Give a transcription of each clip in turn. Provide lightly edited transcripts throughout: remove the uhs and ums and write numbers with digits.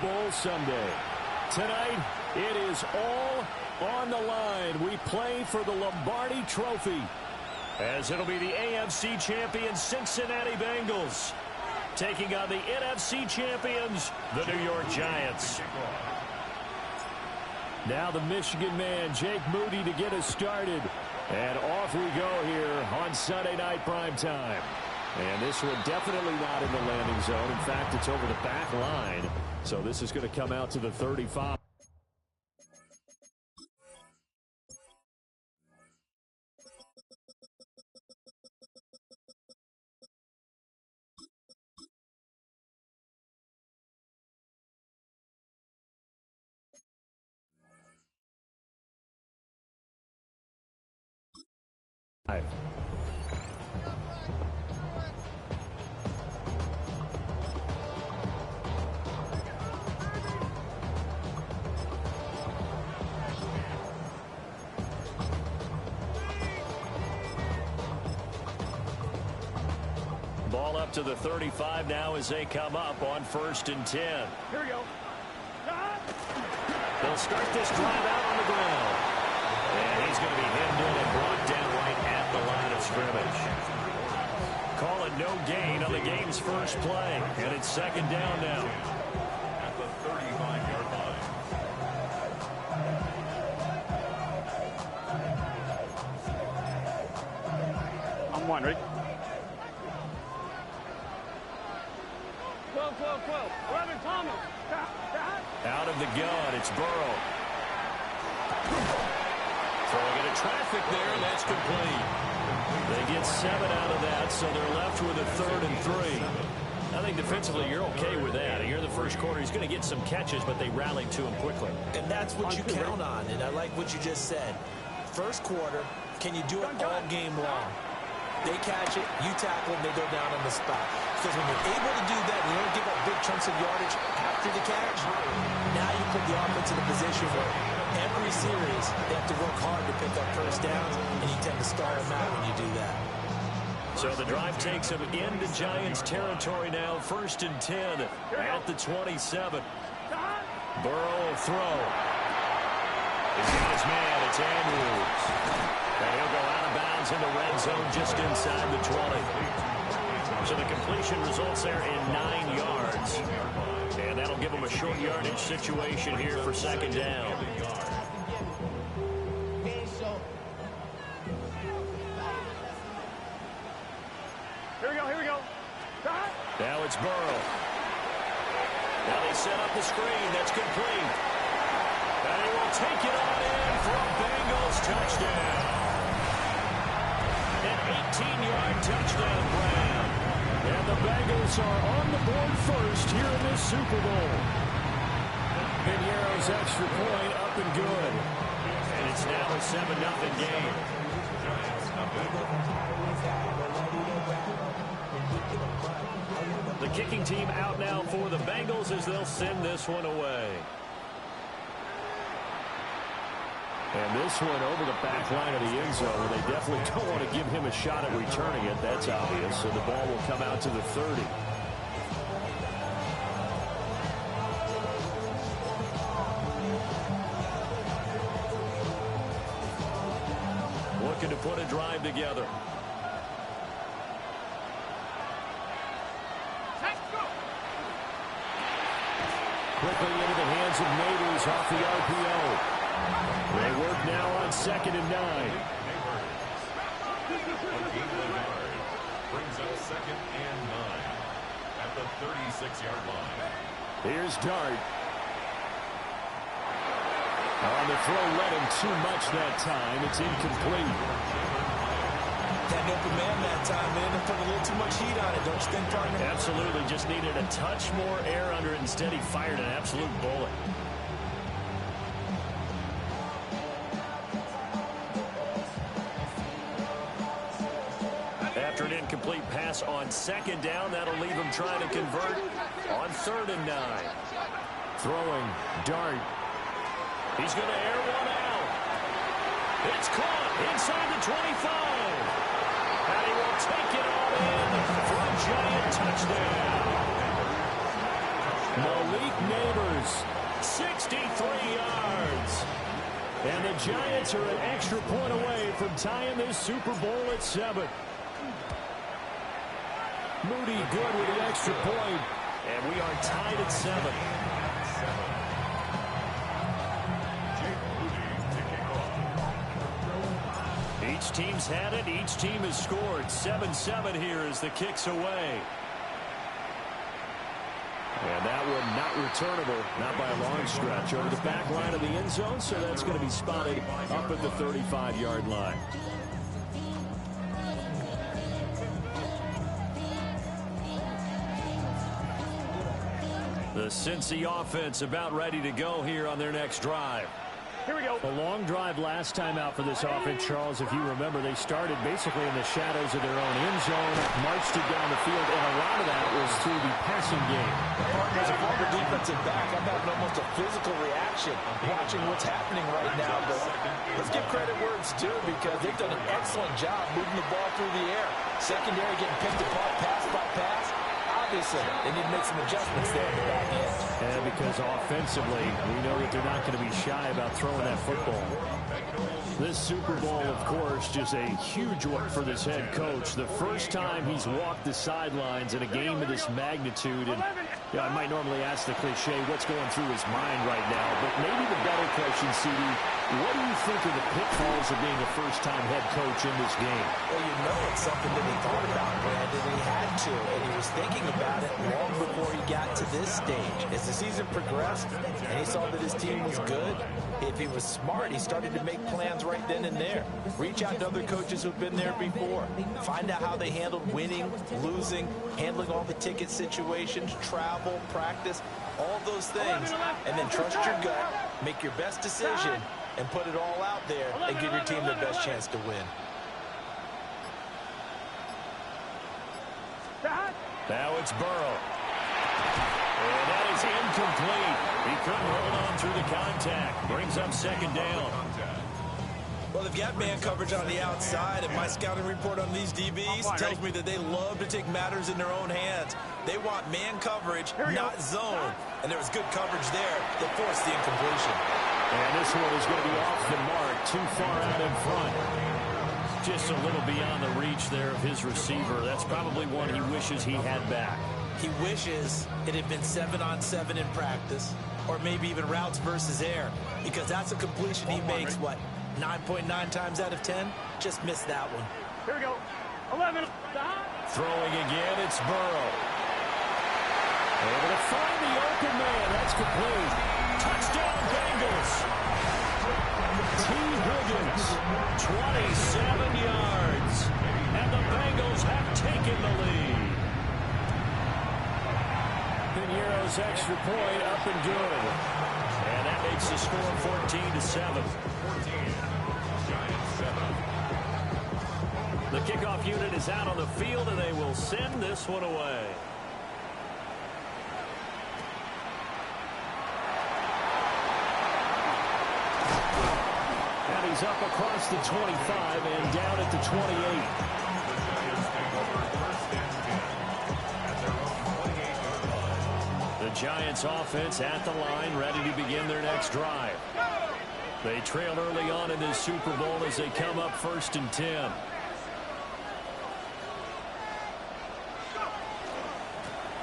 Bowl Sunday. Tonight, it is all on the line. We play for the Lombardi Trophy, as it'll be the AFC champion Cincinnati Bengals taking on the NFC champions, the New York Giants. Now the Michigan man, Jake Moody, to get us started. And off we go here on Sunday Night Primetime. And this one definitely not in the landing zone. In fact, it's over the back line. So this is going to come out to the 35. Ball up to the 35 now as they come up on 1st and 10. Here we go. They'll start this drive out on the ground. And he's going to be hemmed in and brought down right at the line of scrimmage. Call it no gain on the game's first play. And it's 2nd down now. At the 35-yard line. I'm one, ready? 12, 12, 12. 11, Thomas. Out of the gun, it's Burrow. Throwing into traffic there, and that's complete. They get 7 out of that, so they're left with a 3rd and 3. I think defensively you're okay with that. Here in the first quarter, he's going to get some catches, but they rallied to him quickly. And that's what you count on, and I like what you just said. First quarter, can you do it all game long? They catch it, you tackle them, they go down on the spot. Because when you're able to do that, you don't give up big chunks of yardage after the catch, now you put the offense in a position where every series they have to work hard to pick up first downs, and you tend to stall them out when you do that. So the drive takes them into Giants territory now, 1st and 10 at the 27. Burrow will throw. He's got his man, it's Andrews. And he'll go out of bounds in the red zone just inside the 20. So the completion results there in 9 yards. And that'll give them a short yardage situation here for 2nd down. Here we go. Now it's Burrow. Now they set up the screen. That's complete. And he will take it on in for a Bengals touchdown. An 18-yard touchdown grab. And the Bengals are on the board first here in this Super Bowl. Pinheiro's extra point up and good. And it's now a 7-0 game. The kicking team out now for the Bengals as they'll send this one away. And this one over the back line of the end zone, where they definitely don't want to give him a shot at returning it. That's obvious. So the ball will come out to the 30. Looking to put a drive together. Quickly into the hands of Neighbors off the RPO. They work now on 2nd and 9. Brings up 2nd and 9 at the 36-yard line. Here's Dart. On the throw, led him too much that time. It's incomplete. That open man that time, man, and put a little too much heat on it. Don't you think, partner? Absolutely. Just needed a touch more air under it. Instead, he fired an absolute bullet. After an incomplete pass on 2nd down, that'll leave him trying to convert on 3rd and 9. Throwing, Dart. He's going to air one out. It's caught inside the 25. And he will take it all in for a Giant touchdown. Malik Neighbors Giants are an extra point away from tying this Super Bowl at 7. Moody good with the extra point. And we are tied at 7. Each team's had it. Each team has scored. 7-7 here as the kick's away. And that one not returnable, not by a long stretch. Over the back line of the end zone, so that's going to be spotted up at the 35-yard line. The Cincy offense about ready to go here on their next drive. Here we go. A long drive last time out for this offense, Charles. If you remember, they started basically in the shadows of their own end zone, marched it down the field, and a lot of that was through the passing game. As a former defensive back, I'm having almost a physical reaction watching what's happening right now. But let's give credit where it's due because they've done an excellent job moving the ball through the air. Secondary getting picked apart pass by pass. Obviously, they need to make some adjustments there in the back end. And because offensively, we know that they're not going to be shy about throwing that football. This Super Bowl, of course, just a huge one for this head coach. The first time he's walked the sidelines in a game of this magnitude. And I might normally ask the cliche, what's going through his mind right now? But maybe the better question, CD, what do you think of the pitfalls of being a first-time head coach in this game? Well, you know it's something that he thought about, Brandon. He had to, and he was thinking about it long before he got to this stage. As the season progressed and he saw that his team was good, if he was smart, he started to make plans right then and there. Reach out to other coaches who've been there before. Find out how they handled winning, losing, handling all the ticket situations, travel, practice, all those things. And then trust your gut, make your best decision, and put it all out there and give your team the best chance to win. Now it's Burrow. And that is incomplete. He couldn't hold on through the contact. Brings up second down. Well, they've got man coverage on the outside, and my scouting report on these DBs tells me that they love to take matters in their own hands. They want man coverage, not zone. And there was good coverage there that forced the incompletion. And this one is going to be off the mark, too far out in front. Just a little beyond the reach there of his receiver. That's probably one he wishes he had back. He wishes it had been 7-on-7 in practice, or maybe even routes versus air, because that's a completion he makes, what, 9.9 times out of 10? Just missed that one. Here we go. 11. Throwing again, it's Burrow. Able to find the open man. That's complete. Touchdown, Bengals. T. Higgins, 27 yards. And the Bengals have taken the lead. Piñeiro's extra point up and good. And that makes the score 14-7. The kickoff unit is out on the field, and they will send this one away. And he's up across the 25 and down at the 28. The Giants offense at the line, ready to begin their next drive. They trail early on in this Super Bowl as they come up 1st and 10.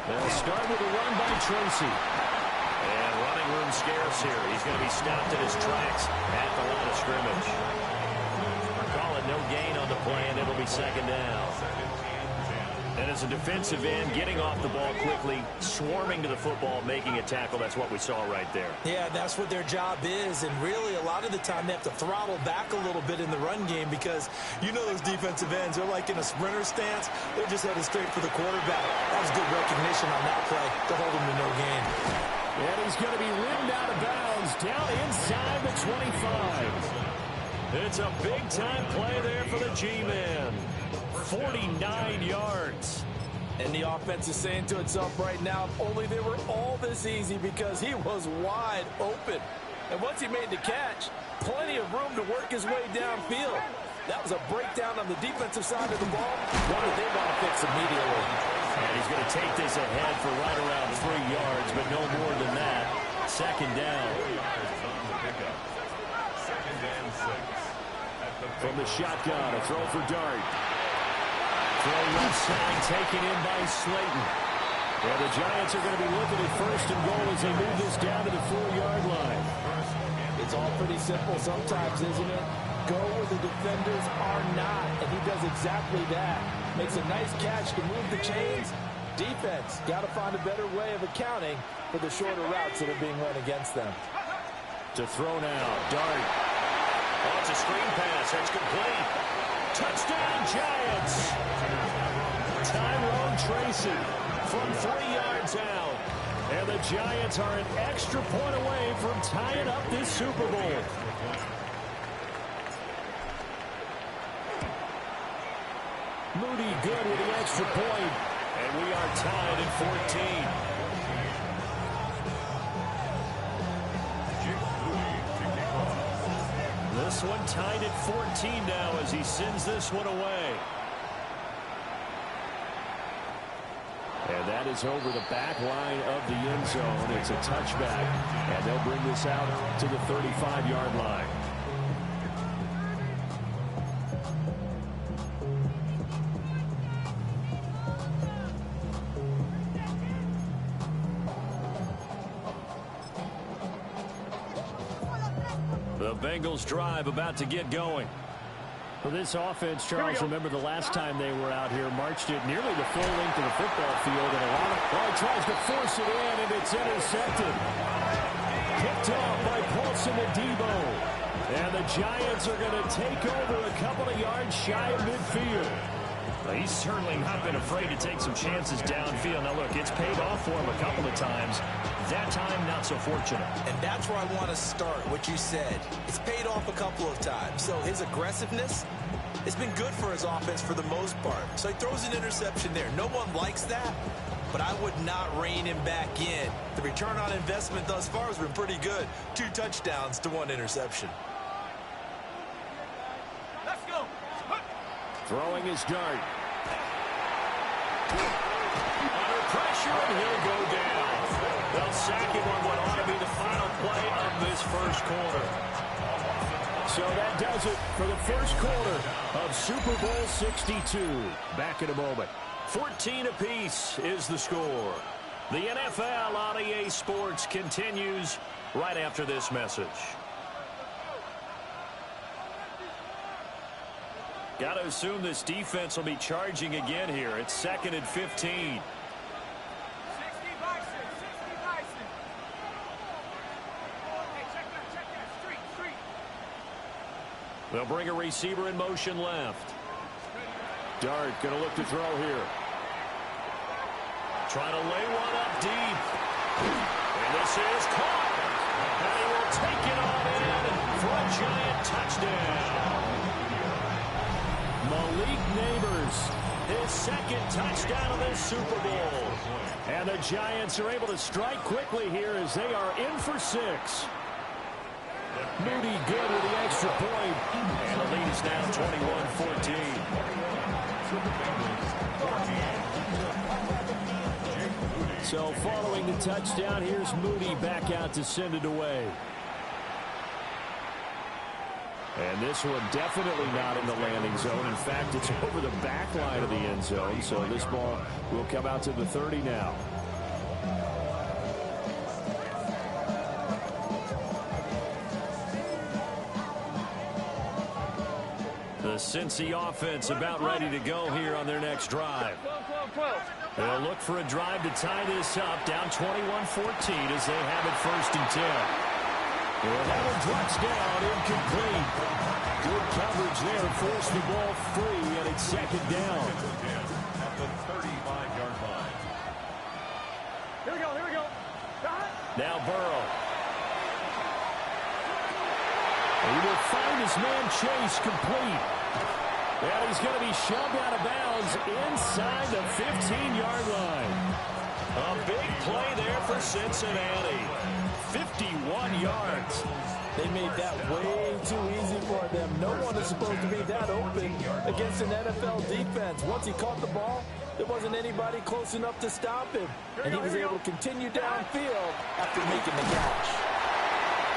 They'll start with a run by Tracy. And running room scarce here. He's going to be stopped in his tracks at the line of scrimmage. Call it no gain on the play, and it'll be second down. And as a defensive end, getting off the ball quickly, swarming to the football, making a tackle, that's what we saw right there. Yeah, that's what their job is, and really a lot of the time they have to throttle back a little bit in the run game because you know those defensive ends, they're like in a sprinter stance. They're just headed straight for the quarterback. That was good recognition on that play to hold him to no gain. And he's going to be rimmed out of bounds down inside the 25. It's a big-time play there for the G-Man. 49 yards. And the offense is saying to itself right now, if only they were all this easy because he was wide open. And once he made the catch, plenty of room to work his way downfield. That was a breakdown on the defensive side of the ball, one that they want to fix immediately. And he's going to take this ahead for right around 3 yards, but no more than that. Second down. and 6. From the shotgun, a throw for Dart. Throw left side, taken in by Slayton. Yeah, the Giants are going to be looking at first and goal as they move this down to the 4-yard line. It's all pretty simple sometimes, isn't it? Go where the defenders are not, and he does exactly that. Makes a nice catch to move the chains. Defense, got to find a better way of accounting for the shorter routes that are being run against them. To throw now, Dart. Oh, it's a screen pass. That's complete. Touchdown, Giants. Tyrone Tracy from 3 yards out. And the Giants are an extra point away from tying up this Super Bowl. Moody good with the extra point. And we are tied at 14. This one tied at 14 now as he sends this one away. And that is over the back line of the end zone. It's a touchback. And they'll bring this out to the 35-yard line. The Bengals drive about to get going. For this offense, Charles, remember the last time they were out here, marched it nearly the full length of the football field, and a lot of tries to force it in, and it's intercepted. Picked off by Paulson Adebo. And the Giants are going to take over a couple of yards shy of midfield. He's certainly not been afraid to take some chances downfield. Now, look, it's paid off for him a couple of times. That time, not so fortunate. And that's where I want to start, what you said. It's paid off a couple of times. So his aggressiveness, it's been good for his offense for the most part. So he throws an interception there. No one likes that, but I would not rein him back in. The return on investment thus far has been pretty good. 2 touchdowns to 1 interception. Let's go. Throwing his Dart. Under pressure, and he'll go down. They'll sack him on what ought to be the final play of this first quarter. So that does it for the first quarter of Super Bowl 62. Back in a moment. 14 apiece is the score. The NFL on EA Sports continues right after this message. Got to assume this defense will be charging again here. It's 2nd and 15. They'll bring a receiver in motion left. Dart going to look to throw here. Trying to lay one up deep. And this is caught. And he will take it on in for a Giant touchdown. Malik Neighbors, his 2nd touchdown of this Super Bowl. And the Giants are able to strike quickly here as they are in for 6. Moody good with the extra point. And the lead is now 21-14. So following the touchdown, here's Moody back out to send it away. And this one definitely not in the landing zone. In fact, it's over the back line of the end zone. So this ball will come out to the 30 now. The Cincy offense about ready to go here on their next drive. They'll look for a drive to tie this up, down 21-14 as they have it 1st and 10. Well, that one drops down, incomplete. Good coverage there, forced the ball free, and it's 2nd down. At the 35-yard line. Here we go. Now Burrow. He will find his man Chase complete. And he's going to be shoved out of bounds inside the 15-yard line. A big play there for Cincinnati. 51 yards. They made that way too easy for them. No one is supposed to be that open against an NFL defense. Once he caught the ball, there wasn't anybody close enough to stop him. And he was able to continue downfield after making the catch.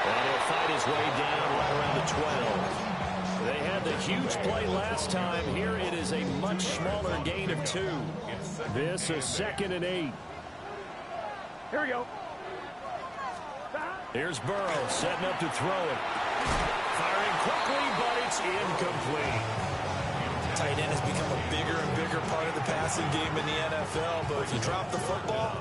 And he'll fight his way down right around the 12. They had the huge play last time. Here it is a much smaller gain of 2. This is 2nd and 8. Here we go. Here's Burrow setting up to throw it. Firing quickly, but it's incomplete. Tight end has become a bigger and bigger part of the passing game in the NFL, but if you drop the football,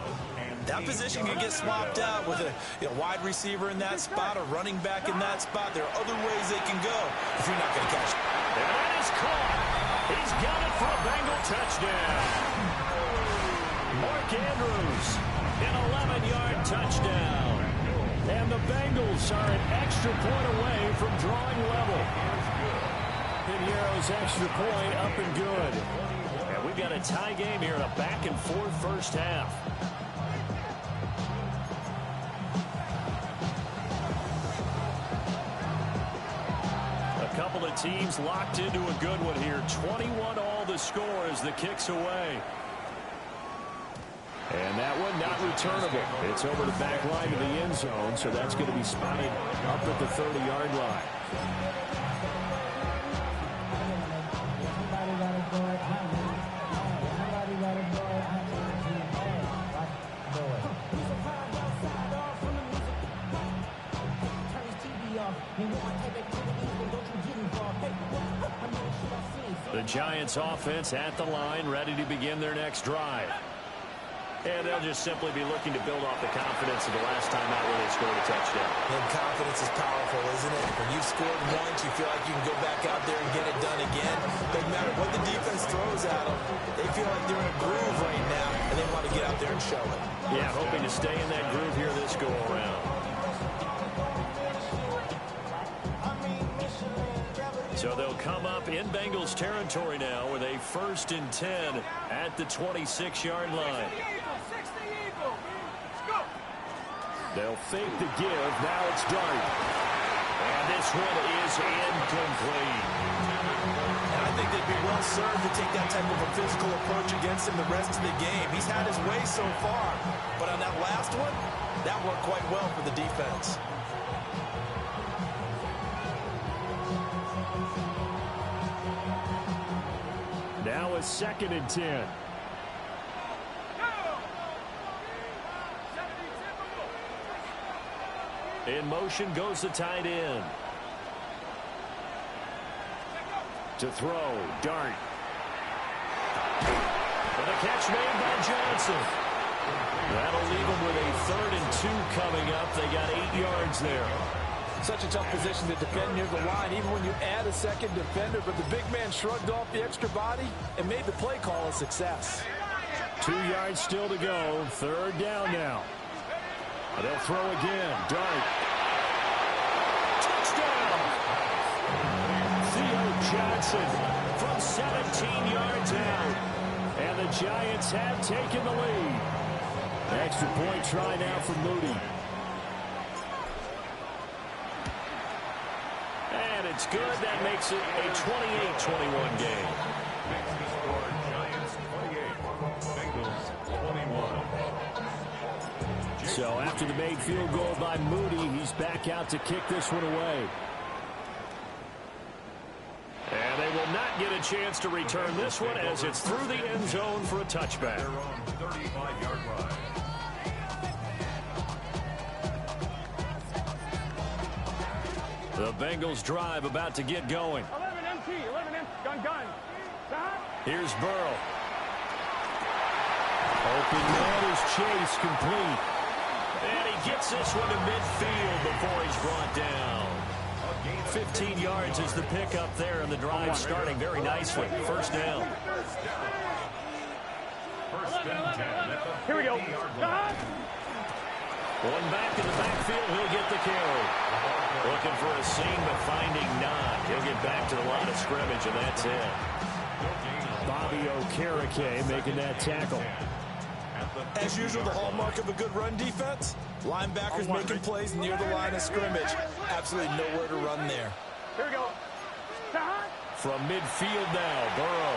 that position can get swapped out with a wide receiver in that spot, a running back in that spot. There are other ways they can go if you're not going to catch it. And that is caught. He's got it for a Bengal touchdown. Mark Andrews, an 11-yard touchdown. And the Bengals are an extra point away from drawing level. Pinheiro's extra point up and good. And we've got a tie game here in a back-and-forth first half. A couple of teams locked into a good one here. 21-all the score as the kick's away. And that one not returnable. It's over the back line of the end zone, so that's going to be spotted up at the 30-yard line. The Giants offense at the line, ready to begin their next drive. And they'll just simply be looking to build off the confidence of the last time out where they scored a touchdown. And confidence is powerful, isn't it? When you've scored once, you feel like you can go back out there and get it done again. Doesn't matter what the defense throws at them. They feel like they're in a groove right now, and they want to get out there and show it. Yeah, hoping to stay in that groove here this go-around. So they'll come up in Bengals territory now with a 1st and 10 at the 26-yard line. They'll fake the give. Now it's Dart. And this one is incomplete. And I think they'd be well served to take that type of a physical approach against him the rest of the game. He's had his way so far. But on that last one, that worked quite well for the defense. Now it's 2nd and 10. In motion goes the tight end. To throw, Dart. And a catch made by Johnson. That'll leave them with a 3rd and 2 coming up. They got 8 yards there. Such a tough position to defend near the line, even when you add a second defender. But the big man shrugged off the extra body and made the play call a success. 2 yards still to go. 3rd down now. They'll throw again. Dart. Touchdown! Theo Johnson from 17 yards out. And the Giants have taken the lead. Extra point try now for Moody. And it's good. That makes it a 28-21 game. Giants 28, Bengals 21. So after the made field goal by Moody, he's back out to kick this one away. And they will not get a chance to return this one as it's through the end zone for a touchback. They're on 35-yard line. The Bengals drive about to get going. 11 MT, 11 MT, gun. Here's Burrow. Open man is Chase, complete. And he gets this one to midfield before he's brought down. 15 yards is the pickup there, and the drive starting very nicely. 1st down. Here we go. One back in the backfield, he'll get the carry. Looking for a seam, but finding none. He'll get back to the line of scrimmage, and that's it. Bobby Okereke making that tackle. As usual, the hallmark of a good run defense, linebackers making plays near the line of scrimmage. Absolutely nowhere to run there. Here we go. From midfield now, Burrow.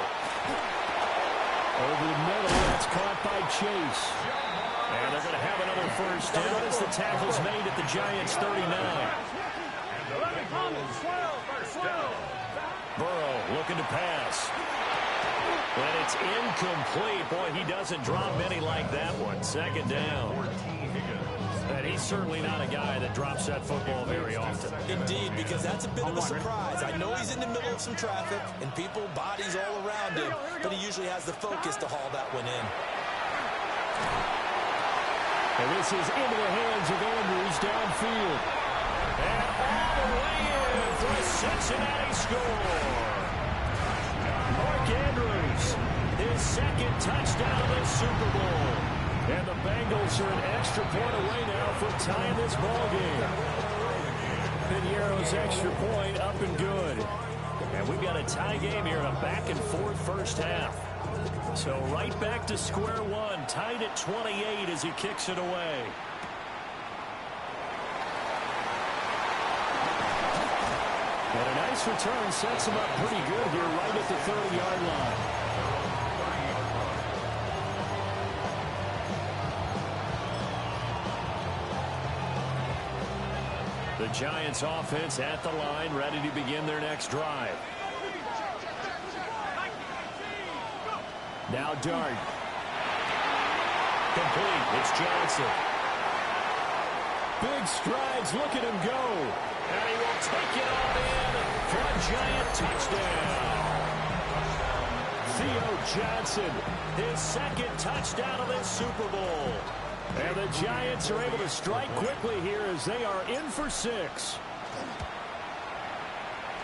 Over the middle, that's caught by Chase. And they're going to have another first down as the tackle's made at the Giants' 39. Burrow looking to pass. And it's incomplete. Boy, he doesn't drop many like that one. Second down. And he's certainly not a guy that drops that football very often. Indeed, because that's a bit of a surprise. I know he's in the middle of some traffic and people, bodies all around him, but he usually has the focus to haul that one in. And this is into the hands of Andrews downfield. And all the way in for a Cincinnati score. Mark Andrews, his second touchdown of the Super Bowl. And the Bengals are an extra point away now from tying this ball game. Pinheiro's extra point up and good. And we've got a tie game here, a back-and-forth first half. So right back to square one, tied at 28 as he kicks it away. And a nice return sets him up pretty good here right at the 30-yard line. The Giants offense at the line, ready to begin their next drive. Now Dart. Complete. It's Johnson. Big strides. Look at him go. And he will take it all in for a Giant touchdown. Theo Johnson, His second touchdown of this Super Bowl. and the Giants are able to strike quickly here as they are in for 6.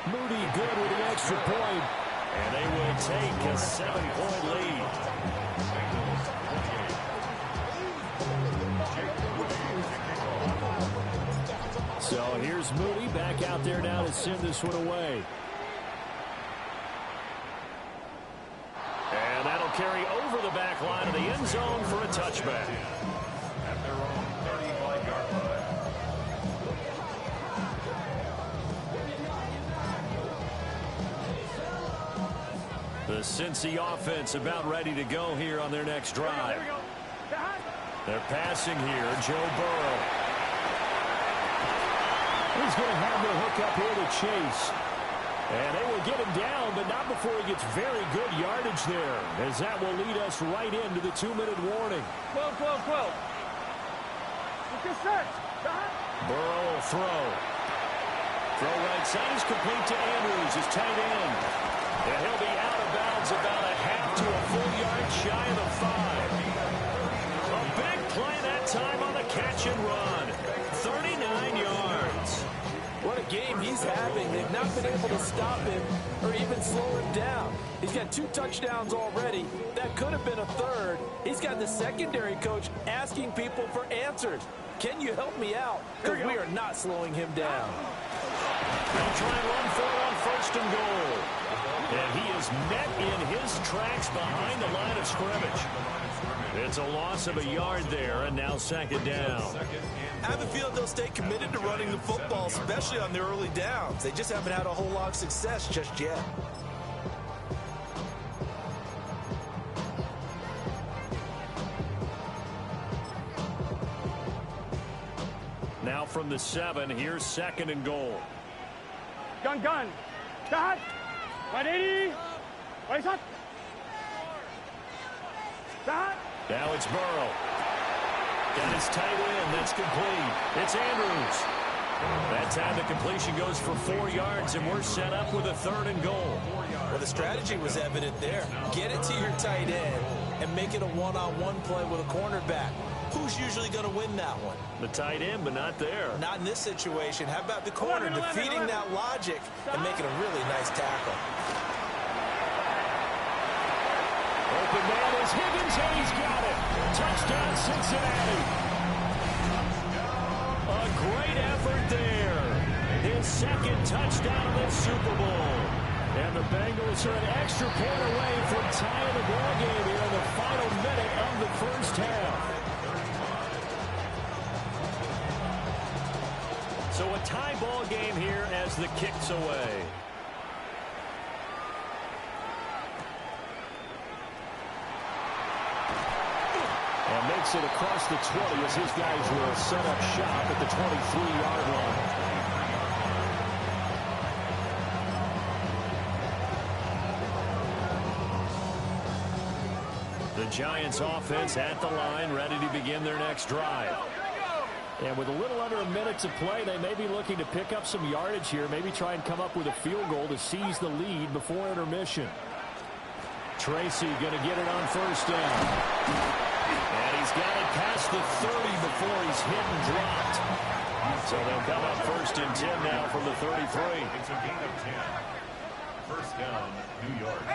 Moody good with the extra point. And they will take a 7-point lead. So here's Moody back out there now to send this one away. And that'll carry over the back line of the end zone for a touchback. At their own 35-yard line. The Cincy offense about ready to go here on their next drive. They're passing here. Joe Burrow. He's going to have the hook up here to Chase. And they will get him down, but not before he gets very good yardage there, as that will lead us right into the 2-minute warning. 12. Burrow will throw. Throw right side is complete to Andrews, his tight end. And he'll be out of bounds about a half to a full yard shy of the 5. A big play that time on the catch and run. 39 yards. What a game he's having. They've not been able to stop him or even slow him down. He's got 2 touchdowns already. That could have been a third. He's got the secondary coach asking people for answers. Can you help me out? Because we are not slowing him down. They'll try and run for it on first and goal. And he is met in his tracks behind the line of scrimmage. It's a loss of a yard there, and now second down. I have a feeling they'll stay committed to running the football, especially on their early downs. They just haven't had a whole lot of success just yet. Now from the 7, here's second and goal. Gun. Start. 180. Right shot. Start. Now it's Burrow. Got his tight end. That's complete. It's Andrews. That time the completion goes for 4 yards, and we're set up with a third and goal. Well, the strategy was evident there. Get it to your tight end and make it a one-on-one play with a cornerback. Who's usually going to win that one? The tight end, but not there. Not in this situation. How about the corner defeating that logic and making a really nice tackle? Open man is Higgins, and he's got it. Touchdown, Cincinnati. A great effort there. His second touchdown of the Super Bowl. And the Bengals are an extra point away from tying the ball game here in the final minute of the first half. So a tie ball game here as the kick's away. And makes it across the 20 as his guys will set up shop at the 23-yard line. The Giants offense at the line, ready to begin their next drive. And with a little under a minute to play, they may be looking to pick up some yardage here, maybe try and come up with a field goal to seize the lead before intermission. Tracy going to get it on first down. And he's got it past the 30 before he's hit and dropped. So they'll come up first and 10 now from the 33. It's a gain of 10. First down, New York.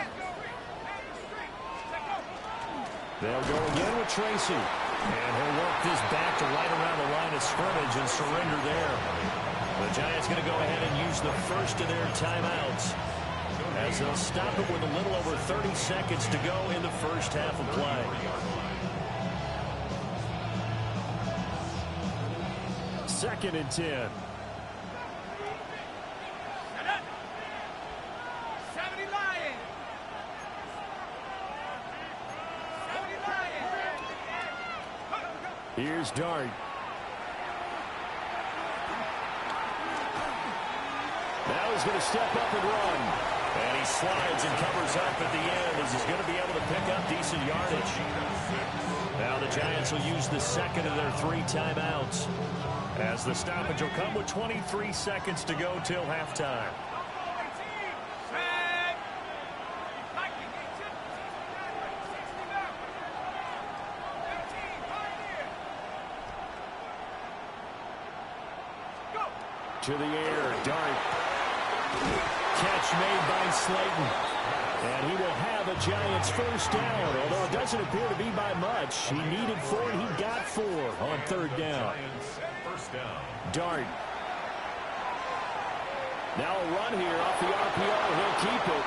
They'll go again with Tracy. And he'll work this back to right around the line of scrimmage and surrender there. The Giants going to go ahead and use the first of their timeouts, as they'll stop it with a little over 30 seconds to go in the first half of play. Second and 10. Here's Dart. Now he's going to step up and run. And he slides and covers up at the end as he's going to be able to pick up decent yardage. Now the Giants will use the second of their 3 timeouts, as the stoppage will come with 23 seconds to go till halftime. To the air, Dart. Catch made by Slayton. And he will have a Giants first down, although it doesn't appear to be by much. He needed 4, and he got 4 on third down. First down. Dart. Now a run here off the RPO. He'll keep it.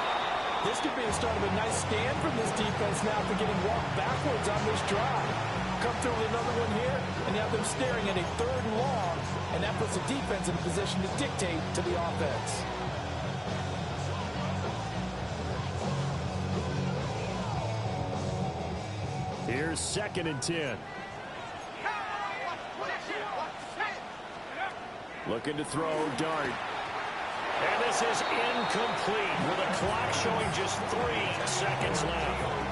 This could be the start of a nice stand from this defense now after getting walked backwards on this drive. Come through with another one here, and you have them staring at a 3rd and long, and that puts the defense in a position to dictate to the offense. Here's second and 10. Looking to throw, Dart. And this is incomplete with a clock showing just 3 seconds left.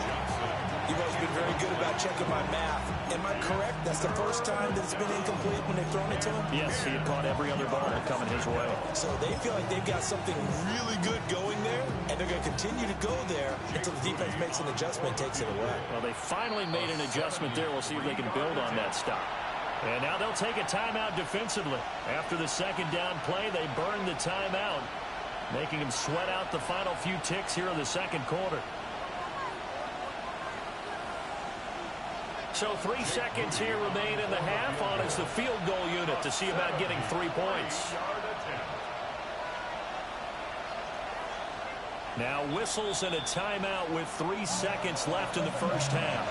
You've always been very good about checking my math. Am I correct? That's the first time that it's been incomplete when they've thrown it to him? Yes, he had caught every other ball coming his way. So they feel like they've got something really good going there, and they're going to continue to go there until the defense makes an adjustment and takes it away. Well, they finally made an adjustment there. We'll see if they can build on that stop. And now they'll take a timeout defensively. After the second down play, they burn the timeout, making them sweat out the final few ticks here in the second quarter. So 3 seconds here remain in the half. On is the field goal unit to see about getting 3 points. Now whistles and a timeout with 3 seconds left in the first half.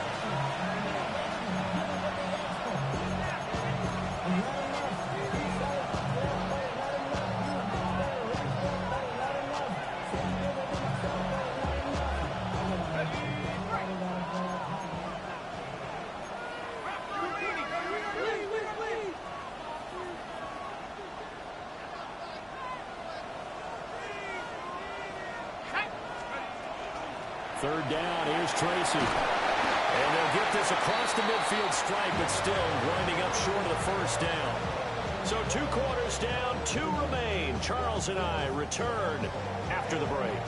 Third down, here's Tracy. And they'll get this across the midfield stripe, but still winding up short of the first down. So 2 quarters down, 2 remain. Charles and I return after the break.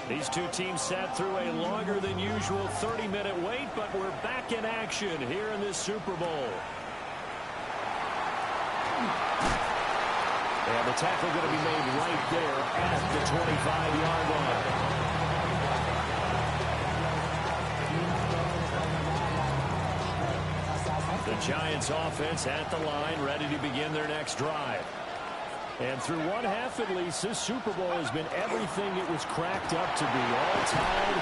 These 2 teams sat through a longer than usual 30-minute wait, but we're back in action here in this Super Bowl. And the tackle going to be made right there at the 25-yard line. The Giants offense at the line, ready to begin their next drive. And through one half at least, this Super Bowl has been everything it was cracked up to be. All tied.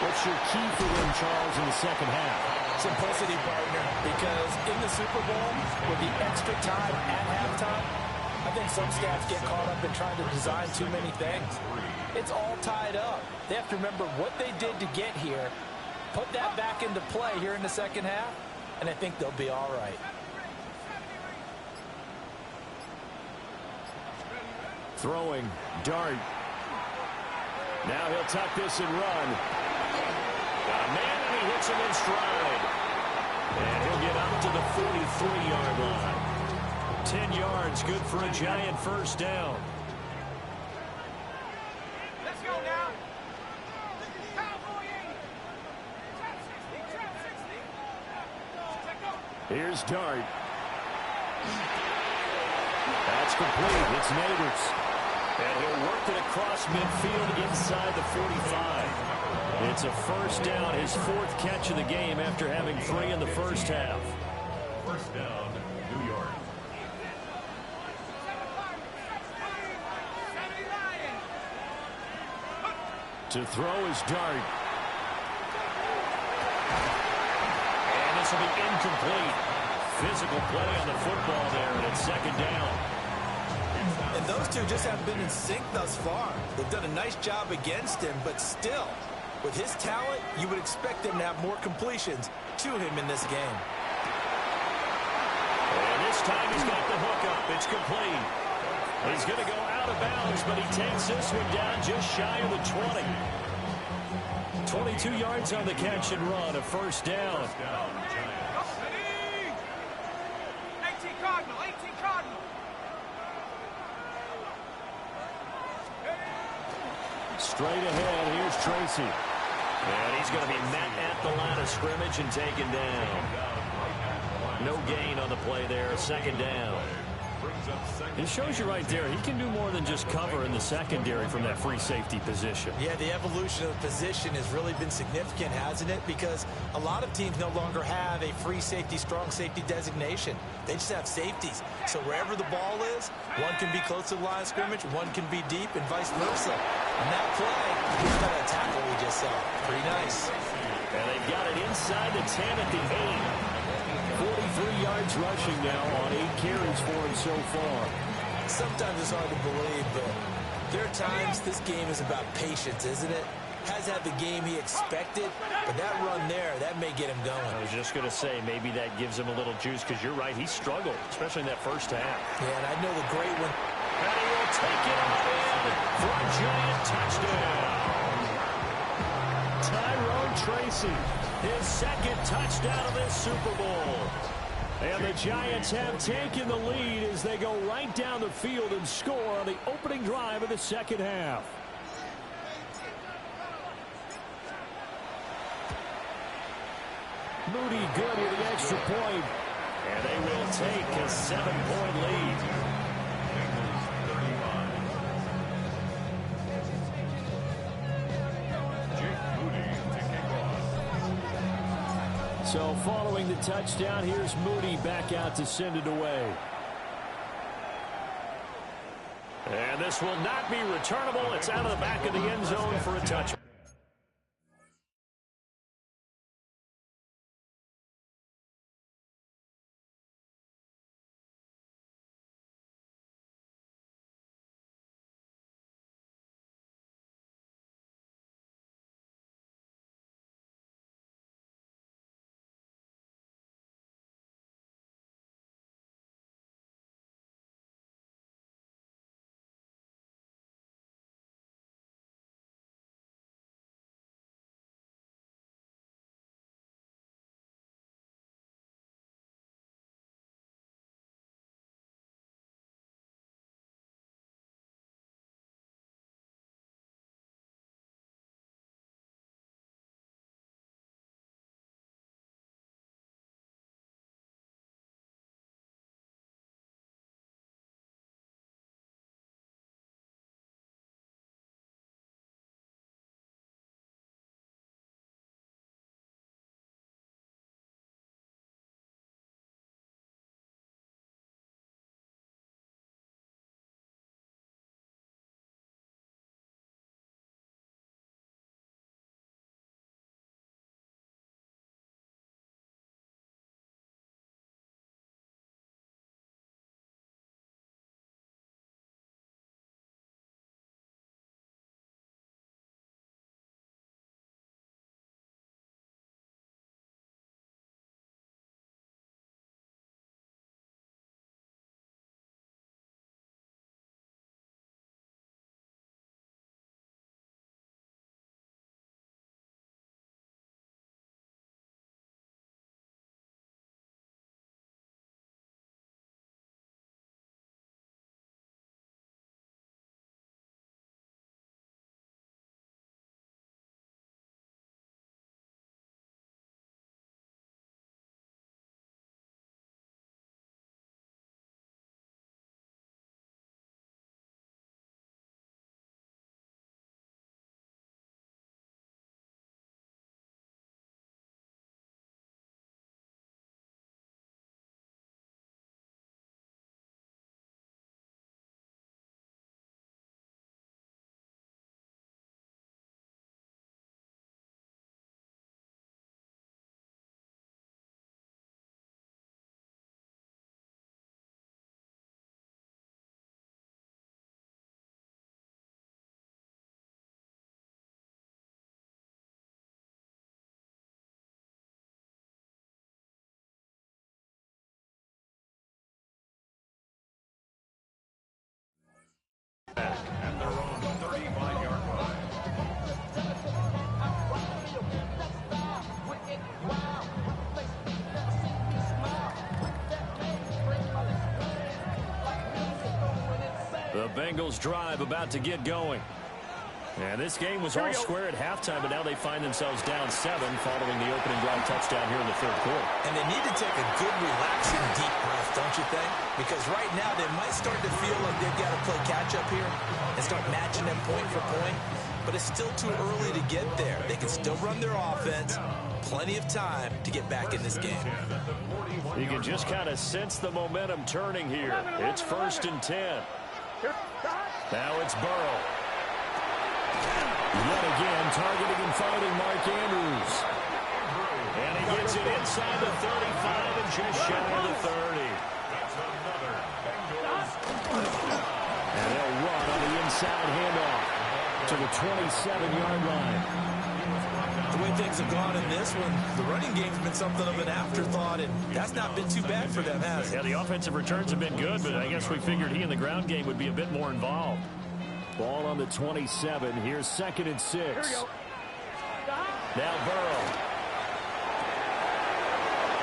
What's your key for them, Charles, in the second half? Simplicity, partner, because in the Super Bowl, with the extra time at halftime, I think some staffs get caught up in trying to design too many things. It's all tied up. They have to remember what they did to get here, put that back into play here in the second half, and I think they'll be all right. Throwing, Dart. Now he'll tuck this and run. Got a man, and he hits him in stride. And he'll get up to the 43-yard line. 10 yards, good for a Giant first down. Let's go now. Here's Dart. That's complete. It's Neighbors. And he'll work it across midfield inside the 45. It's a first down, his fourth catch of the game after having 3 in the first half. First down, New York. To throw is Dart. And this will be incomplete. Physical play on the football there, and it's second down. And those two just haven't been in sync thus far. They've done a nice job against him, but still, with his talent, you would expect them to have more completions to him in this game. And this time he's got the hook up. It's complete. He's going to go out of bounds, but he takes this one down just shy of the 20. 22 yards on the catch and run, a first down. Straight ahead, here's Tracy. And he's going to be met at the line of scrimmage and taken down. No gain on the play there, second down. It shows you right there, he can do more than just cover in the secondary from that free safety position. Yeah, the evolution of the position has really been significant, hasn't it? Because a lot of teams no longer have a free safety, strong safety designation. They just have safeties. So wherever the ball is, one can be close to the line of scrimmage, one can be deep, and vice versa. And that play, look at that tackle we just saw. Pretty nice. And they've got it inside the 10 at the 8. 43 yards rushing now on 8 carries for him so far. Sometimes it's hard to believe, but there are times this game is about patience, isn't it? Has had the game he expected, but that run there, that may get him going. I was just going to say, maybe that gives him a little juice, because you're right, he struggled, especially in that first half. Yeah, and I know the great one. And he will take it on in for a Giant touchdown. Tyrone Tracy, his second touchdown of this Super Bowl. And the Giants have taken the lead as they go right down the field and score on the opening drive of the second half. Moody good with the extra point. And they will take a 7-point lead. So following the touchdown, here's Moody back out to send it away. And this will not be returnable. It's out of the back of the end zone for a touchback. Bengals drive about to get going. And this game was all square at halftime, but now they find themselves down 7 following the opening drive touchdown here in the third quarter. And they need to take a good, relaxing, deep breath, don't you think? Because right now they might start to feel like they've got to play catch-up here and start matching them point for point. But it's still too early to get there. They can still run their offense. Plenty of time to get back in this game. You can just kind of sense the momentum turning here. It's 1st and 10. Now it's Burrow. Yet again, targeting and fighting Mark Andrews. And he gets it inside the 35 and just shy of the 30. And they'll run on the inside handoff to the 27-yard line. The way things have gone in this one, the running game's been something of an afterthought, and that's not been too bad for them, has it? Yeah, the offensive returns have been good, but I guess we figured he in the ground game would be a bit more involved. Ball on the 27. Here's 2nd and 6. Now Burrow.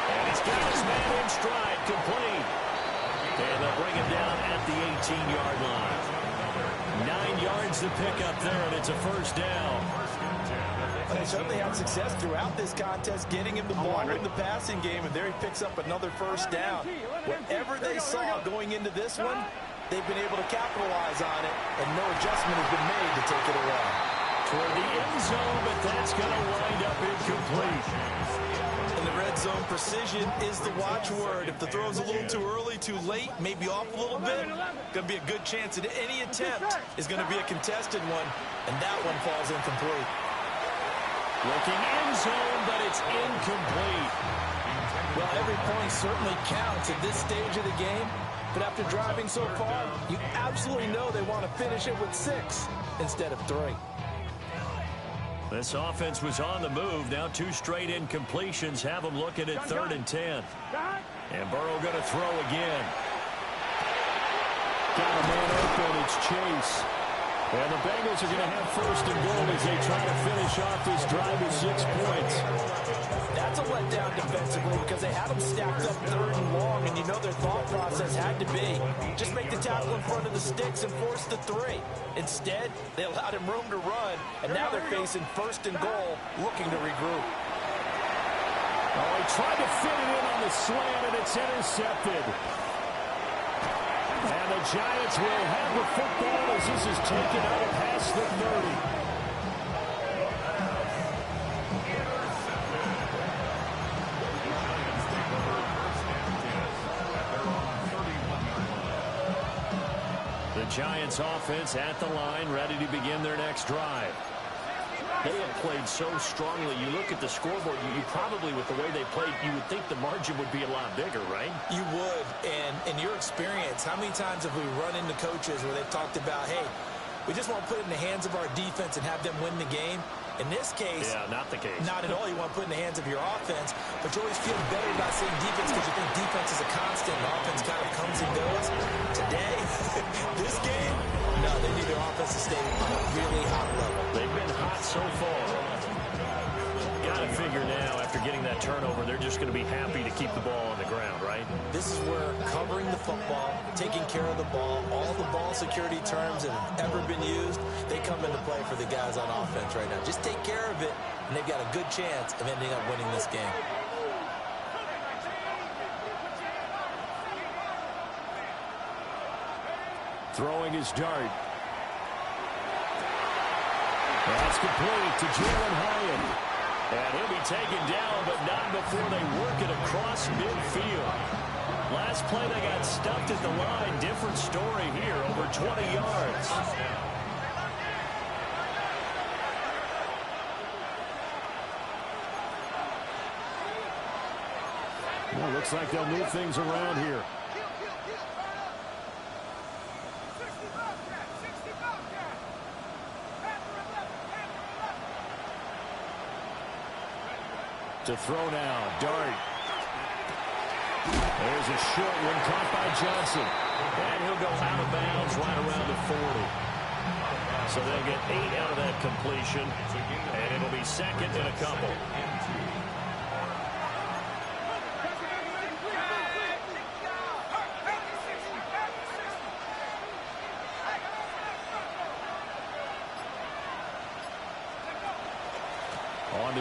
And he's got his man in stride, complete. And they'll bring him down at the 18-yard line. 9 yards to pick up there, and it's a 1st down. They certainly had success throughout this contest getting him the ball in the passing game, and there he picks up another 1st down. Whatever they saw going into this one, they've been able to capitalize on it, and no adjustment has been made to take it away. Toward the end zone, but that's going to wind up incomplete. In the red zone, precision is the watchword. If the throw's a little too early, too late, maybe off a little bit, going to be a good chance that any attempt is going to be a contested one, and that one falls incomplete. Looking end zone, but it's incomplete. Well, every point certainly counts at this stage of the game. But after driving so far, you absolutely know they want to finish it with 6 instead of 3. This offense was on the move. Now 2 straight incompletions have them looking at 3rd and 10. And Burrow going to throw again. Got a man open. It's Chase. And the Bengals are going to have 1st and goal as they try to finish off this drive with 6 points. That's a letdown defensively because they had them stacked up 3rd and long, and you know their thought process had to be just make the tackle in front of the sticks and force the 3. Instead, they allowed him room to run, and now they're facing 1st and goal, looking to regroup. Oh, he tried to fit it in on the slant, and it's intercepted. And the Giants will have the football as this is taken out past the 30. The Giants offense at the line, ready to begin their next drive. They have played so strongly. You look at the scoreboard, you probably, with the way they played, you would think the margin would be a lot bigger, right? You would. And in your experience, how many times have we run into coaches where they've talked about, hey, we just want to put it in the hands of our defense and have them win the game? In this case, yeah, not the case. Not at all. You want to put it in the hands of your offense, but you always feel better about saying defense because you think defense is a constant and offense kind of comes and goes. Today, this game, no, they need their offense to stay on a really hot level. They've been hot so far. Got to figure now, after getting that turnover, they're just going to be happy to keep the ball on the ground, right? This is where covering the football, taking care of the ball, all the ball security terms that have ever been used, they come into play for the guys on offense right now. Just take care of it, and they've got a good chance of ending up winning this game. Throwing his dart. That's complete to Jalen Hyatt. And he'll be taken down, but not before they work it across midfield. Last play, they got stuffed at the line. Different story here, over 20 yards. Well, looks like they'll move things around here. To throw now, Dart. There's a short one caught by Johnson. And he'll go out of bounds right around the 40. So they'll get 8 out of that completion, and it'll be 2nd and a couple.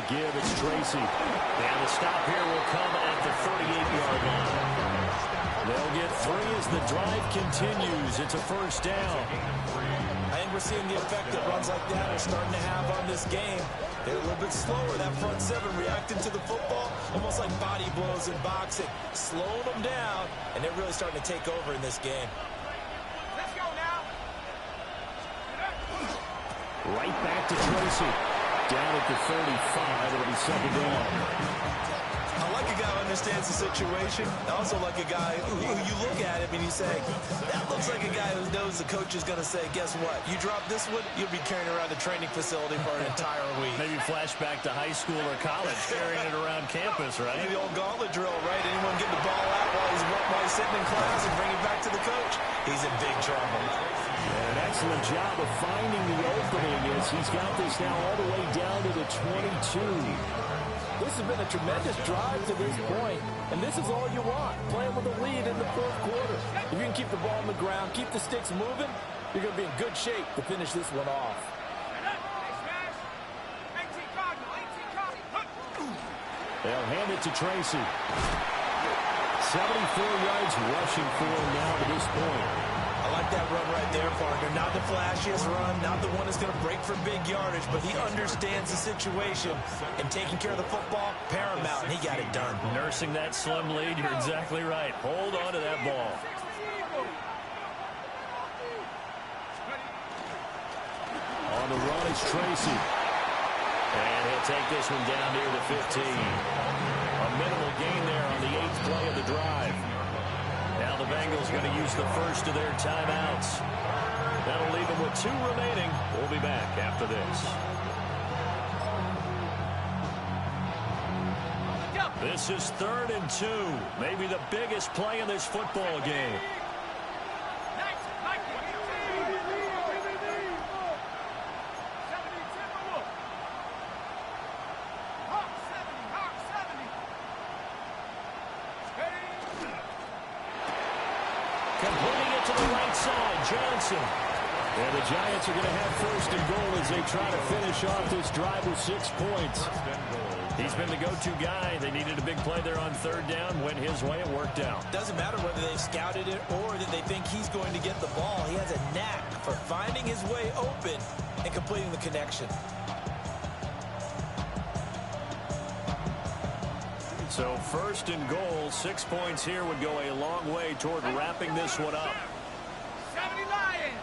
give. It's Tracy. And the stop here will come at the 38-yard line. They'll get 3 as the drive continues. It's a first down. I think we're seeing the effect that runs like that are starting to have on this game. They're a little bit slower. That front seven reacting to the football, almost like body blows in boxing, slowing them down, and they're really starting to take over in this game. Let's go now. Right back to Tracy. Down at the 35. It'll be second down. I like a guy who understands the situation. I also like a guy who you look at him and you say, that looks like a guy who knows the coach is going to say, guess what? You drop this one, you'll be carrying around the training facility for an entire week. Maybe flashback to high school or college, carrying it around campus, right? The old gauntlet drill, right? Anyone get the ball out while he's sitting in class and bring it back to the coach? He's in big trouble. An excellent job of finding the opening as he's got this now all the way down to the 22. This has been a tremendous drive to this point, and this is all you want, playing with a lead in the fourth quarter. If you can keep the ball on the ground, keep the sticks moving, you're going to be in good shape to finish this one off. They'll hand it to Tracy. 74 yards rushing for him now to this point. I like that run right there, partner. Not the flashiest run, not the one that's going to break for big yardage, but he understands the situation, and taking care of the football, paramount, and he got it done. Nursing that slim lead, you're exactly right. Hold on to that ball. On the run, it's Tracy. And he'll take this one down near the 15. A minimal gain there on the 8th play of the drive. Now the Bengals going to use the first of their timeouts. That'll leave them with 2 remaining. We'll be back after this. This is 3rd and 2. Maybe the biggest play in this football game. Completing it to the right side, Johnson. And the Giants are going to have 1st and goal as they try to finish off this drive with 6 points. He's been the go-to guy. They needed a big play there on 3rd down. Went his way. It worked out. Doesn't matter whether they've scouted it or that they think he's going to get the ball. He has a knack for finding his way open and completing the connection. So 1st and goal, 6 points here would go a long way toward wrapping this one up. 70 Lions.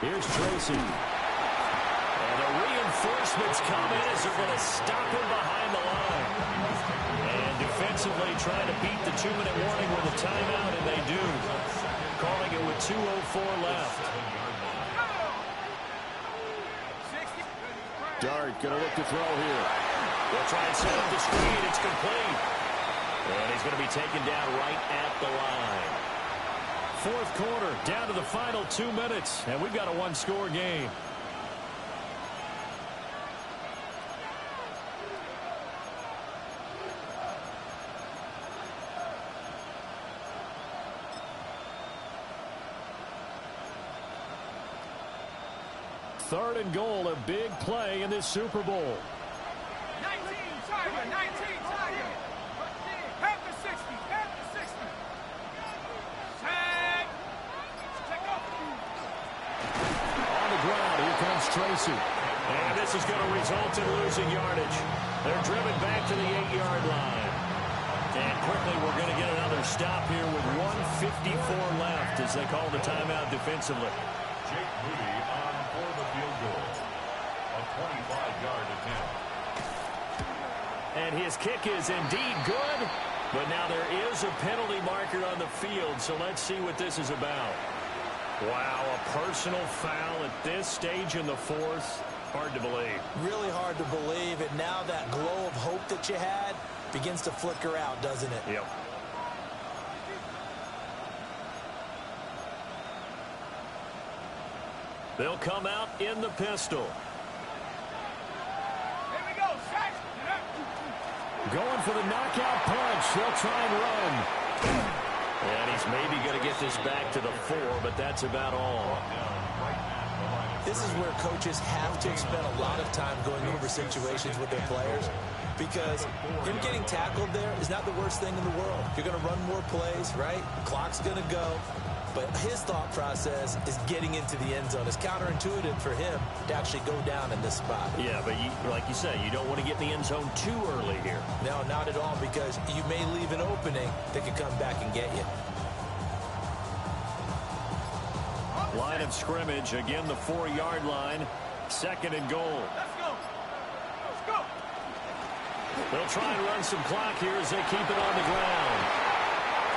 Here's Tracy. And the reinforcements come in as they're going to stop him behind the line. And defensively trying to beat the 2-minute warning with a timeout, and they do. Calling it with 2:04 left. Dart going to look to throw here. They'll try and set up the screen. It's complete. And he's going to be taken down right at the line. 4th quarter, down to the final 2 minutes, and we've got a 1-score game. Third and goal, a big play in this Super Bowl. 19 Tiger, 19 Tiger. Half the 60, half the 60. Tag. Check off. On the ground, here comes Tracy. And this is going to result in losing yardage. They're driven back to the 8-yard line. And quickly we're going to get another stop here with 1:54 left as they call the timeout defensively. Jake Moody on for the field goal. A 25-yard attempt. And his kick is indeed good, but now there is a penalty marker on the field, so let's see what this is about. Wow, a personal foul at this stage in the 4th. Hard to believe. Really hard to believe, and now that glow of hope that you had begins to flicker out, doesn't it? Yep. They'll come out in the pistol. Here we go, set. Going for the knockout punch. They'll try and run. And he's maybe going to get this back to the 4, but that's about all. This is where coaches have to spend a lot of time going over situations with their players, because him getting tackled there is not the worst thing in the world. You're going to run more plays, right? Clock's going to go. But his thought process is getting into the end zone. It's counterintuitive for him to actually go down in this spot. Yeah, but like you said, you don't want to get in the end zone too early here. No, not at all, because you may leave an opening that could come back and get you. Line of scrimmage, again the 4-yard line. 2nd and goal. Let's go. Let's go. They'll try and run some clock here as they keep it on the ground.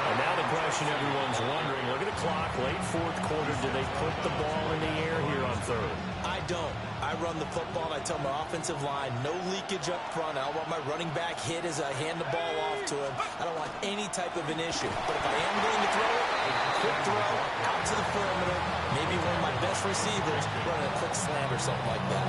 And now the question everyone's wondering, look at the clock, late 4th quarter, do they put the ball in the air here on 3rd? I don't. I run the football, and I tell my offensive line, no leakage up front. I don't want my running back hit as I hand the ball off to him. I don't want any type of an issue. But if I am going to throw it, a quick throw out to the perimeter, maybe one of my best receivers running a quick slant or something like that.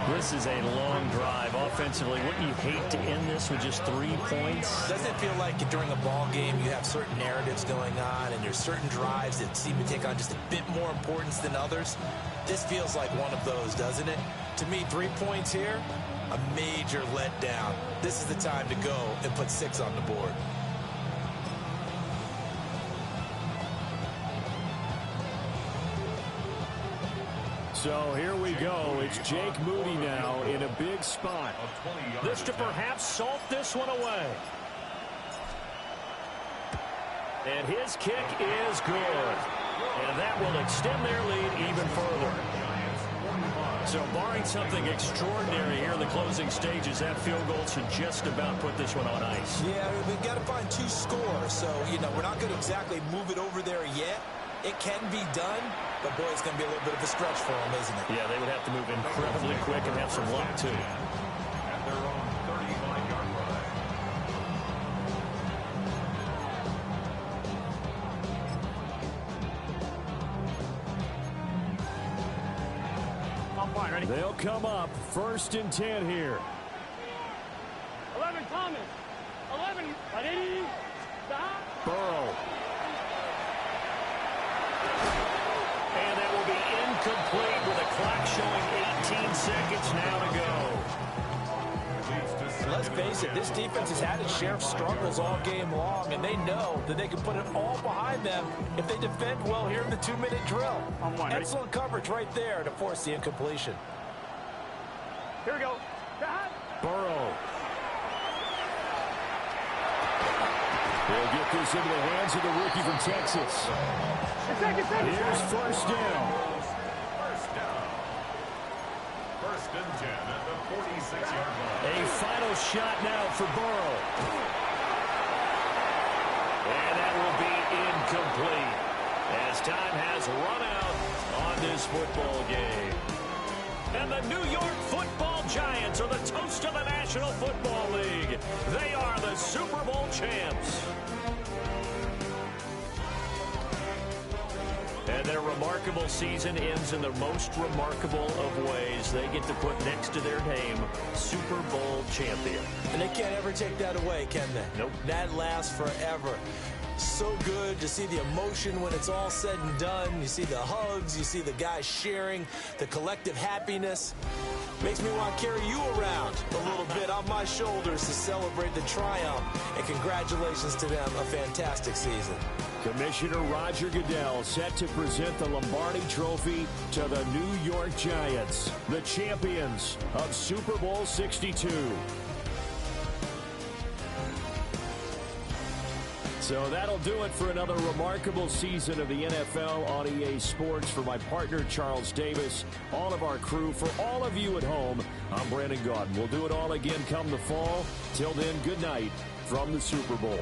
This is a long drive. Offensively, wouldn't you hate to end this with just 3 points? Doesn't it feel like during a ball game you have certain narratives going on and there's certain drives that seem to take on just a bit more importance than others? This feels like one of those, doesn't it? To me, 3 points here, a major letdown. This is the time to go and put 6 on the board. So here we go. It's Jake Moody now in a big spot. This to perhaps salt this one away. And his kick is good. And that will extend their lead even further. So barring something extraordinary here in the closing stages, that field goal should just about put this one on ice. Yeah, we've got to find 2 scores. So, we're not going to exactly move it over there yet. It can be done, but boy, it's going to be a little bit of a stretch for them, isn't it? Yeah, they would have to move incredibly quick and have some luck, too. At their own 35-yard line. I'm fine, ready? They'll come up 1st and 10 here. 11, Thomas. 11, ready? Stop. Burrow. And that will be incomplete with a clock showing 18 seconds now to go. Let's face it, this defense has had its share of struggles all game long, and they know that they can put it all behind them if they defend well here in the 2-minute drill. Excellent coverage right there to force the incompletion. Here we go. Burrow. They'll get this into the hands of the rookie from Texas. Here's 1st down. First and 10 at the 46-yard line. A final shot now for Burrow. And that will be incomplete as time has run out on this football game. And the New York Football Giants are the toast of the National Football League. They are the Super Bowl champs. And their remarkable season ends in the most remarkable of ways. They get to put next to their name, Super Bowl champion. And they can't ever take that away, can they? Nope. That lasts forever. So good to see the emotion when it's all said and done. You see the hugs, you see the guys sharing, the collective happiness. Makes me want to carry you around a little bit on my shoulders to celebrate the triumph. And congratulations to them, a fantastic season. Commissioner Roger Goodell set to present the Lombardi Trophy to the New York Giants, the champions of Super Bowl 62. So that'll do it for another remarkable season of the NFL on EA Sports. For my partner, Charles Davis, all of our crew, for all of you at home, I'm Brandon Gaudin. We'll do it all again come the fall. Till then, good night from the Super Bowl.